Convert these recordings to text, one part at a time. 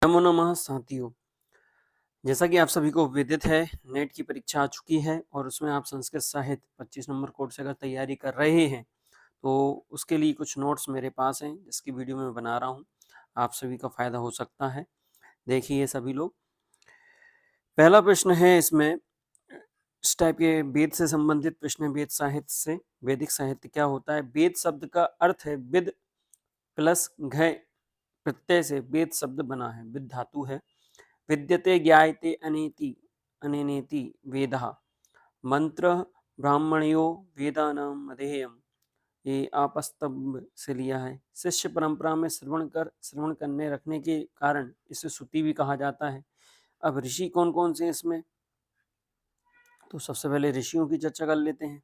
नमो नमः साथियों। जैसा कि आप सभी को विदित है, नेट की परीक्षा आ चुकी है और उसमें आप संस्कृत साहित्य 25 नंबर कोर्स से अगर तैयारी कर रहे हैं, तो उसके लिए कुछ नोट्स मेरे पास हैं, जिसकी वीडियो मैं बना रहा हूँ। आप सभी का फ़ायदा हो सकता है। देखिए सभी लोग। पहला प्रश्न है इसमें, इस टाइप के वेद से संबंधित प्रश्न है, वेद साहित्य से। वैदिक साहित्य क्या होता है? वेद शब्द का अर्थ है विद प्लस घय प्रत्यय से वेद शब्द बना है। विद धातु है। विद्यते ज्ञायते अनेति अनेनेति वेदः मंत्र ब्राह्मणयो वेदानां मधेयम्। ये आपस्तंभ से लिया है। शिष्य परंपरा में श्रवण करने रखने के कारण इसे श्रुति भी कहा जाता है। अब ऋषि कौन कौन से इसमें, तो सबसे पहले ऋषियों की चर्चा कर लेते हैं।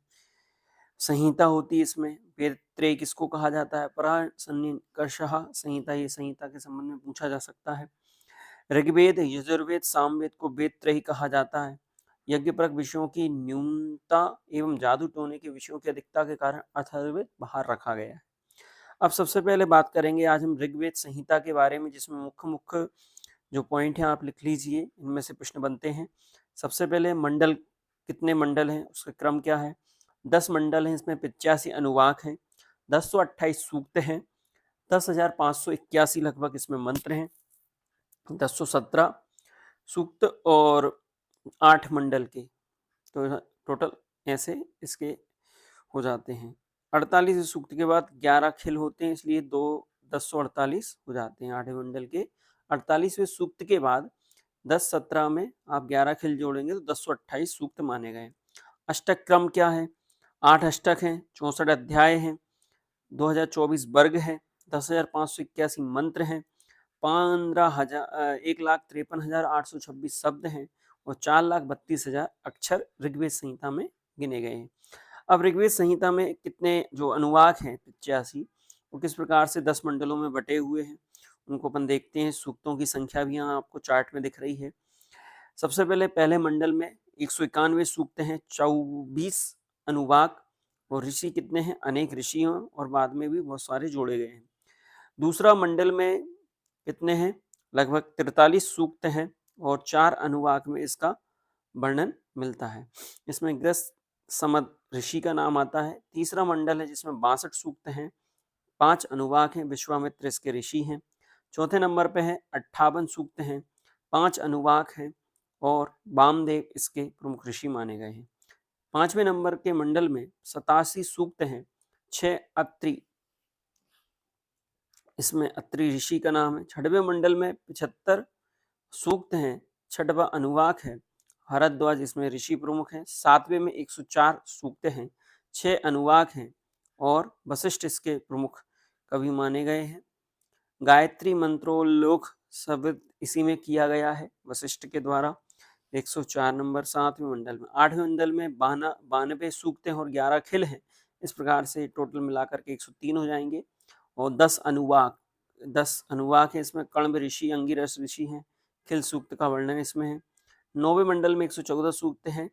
संहिता होती है इसमें। वेद त्रय किसको कहा जाता है? पराशन्निकर्षः संहिता, ये संहिता के संबंध में पूछा जा सकता है। ऋग्वेद, यजुर्वेद, सामवेद को वेद त्रयी कहा जाता है। यज्ञपरक विषयों की न्यूनता एवं जादू टोने के विषयों की अधिकता के कारण अथर्ववेद बाहर रखा गया है। अब सबसे पहले बात करेंगे आज हम ऋग्वेद संहिता के बारे में, जिसमें मुख्य मुख्य जो पॉइंट है आप लिख लीजिए, इनमें से प्रश्न बनते हैं। सबसे पहले मंडल, कितने मंडल हैं, उसका क्रम क्या है? 10 मंडल हैं, इसमें 85 अनुवाक हैं, 1028 सूक्त हैं, 10,581 लगभग इसमें मंत्र हैं, 1017 सूक्त और 8 मंडल के, तो टोटल ऐसे इसके हो जाते हैं। 48 सूक्त के बाद 11 खिल होते हैं, इसलिए 1048 हो जाते हैं 8 मंडल के। 48वें सूक्त के बाद 10-17 में आप 11 खिल जोड़ेंगे तो 1028 सूक्त माने गए। अष्टक क्रम क्या है? 8 अष्टक हैं, 64 अध्याय हैं, 2024 वर्ग है, 10,581 मंत्र हैं, 1,53,826 शब्द हैं और 4,32,000 अक्षर ऋग्वेद संहिता में गिने गए हैं। अब ऋग्वेद संहिता में कितने जो अनुवाक हैं 85, वो किस प्रकार से 10 मंडलों में बटे हुए हैं, उनको अपन देखते हैं। सूक्तों की संख्या भी यहाँ आपको चार्ट में दिख रही है। सबसे पहले पहले मंडल में 191 सूक्त हैं, 24 अनुवाक और ऋषि कितने हैं? अनेक ऋषियों और बाद में भी बहुत सारे जोड़े गए हैं। दूसरा मंडल में कितने हैं? लगभग 43 सूक्त हैं और 4 अनुवाक में इसका वर्णन मिलता है। इसमें ग्रस्त समद ऋषि का नाम आता है। तीसरा मंडल है जिसमें 62 सूक्त हैं, 5 अनुवाक हैं, विश्वामित्र इसके ऋषि हैं। चौथे नंबर पे है 58 सूक्त हैं, 5 अनुवाक हैं और वामदेव इसके प्रमुख ऋषि माने गए हैं। 5वें नंबर के मंडल में 87 सूक्त हैं, 6 अत्रि, इसमें अत्रि ऋषि का नाम है। 6वें मंडल में 75 सूक्त हैं, 6वां अनुवाक है, हरद्वाज इसमें ऋषि प्रमुख हैं। 7वें में 104 सूक्त हैं, 6 अनुवाक हैं और वशिष्ठ इसके प्रमुख कवि माने गए हैं। गायत्री मंत्रोल्लोक शब्द इसी में किया गया है वशिष्ठ के द्वारा। 104 नंबर 7वें मंडल में। 8वें मंडल में 92 सूक्त हैं और 11 खिल हैं। इस प्रकार से टोटल मिलाकर के 103 हो जाएंगे। और 10 अनुवाक है, इसमें कण्व ऋषि, अंगिरस ऋषि हैं। खिल सूक्त का वर्णन इसमें है। 9वें मंडल में 114 सूक्त हैं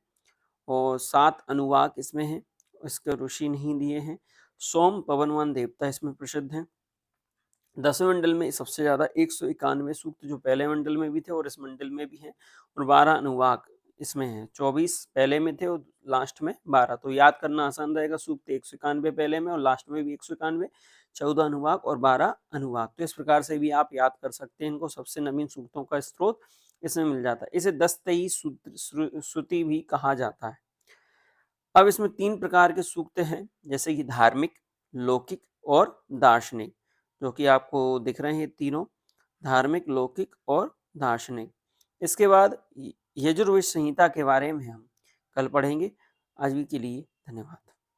और 7 अनुवाक इसमें हैं, इसके ऋषि नहीं दिए हैं। सोम पवनवान देवता इसमें प्रसिद्ध हैं। 10वें मंडल में सबसे ज्यादा 191 सूक्त जो पहले मंडल में भी थे और इस मंडल में भी हैं और 12 अनुवाक इसमें हैं। 24 पहले में थे और लास्ट में 12, तो याद करना आसान रहेगा। सूक्त 191 पहले में और लास्ट में भी 191, 14 अनुवाक और 12 अनुवाक। तो इस प्रकार से भी आप याद कर सकते हैं इनको। सबसे नवीन सूक्तों का स्रोत इसमें मिल जाता है। इसे 10-23 श्रुति भी कहा जाता है। अब इसमें 3 प्रकार के सूक्त हैं, जैसे कि धार्मिक, लौकिक और दार्शनिक, जो कि आपको दिख रहे हैं तीनों, धार्मिक, लौकिक और दार्शनिक। इसके बाद यजुर्वेद संहिता के बारे में हम कल पढ़ेंगे। आज भी के लिए धन्यवाद।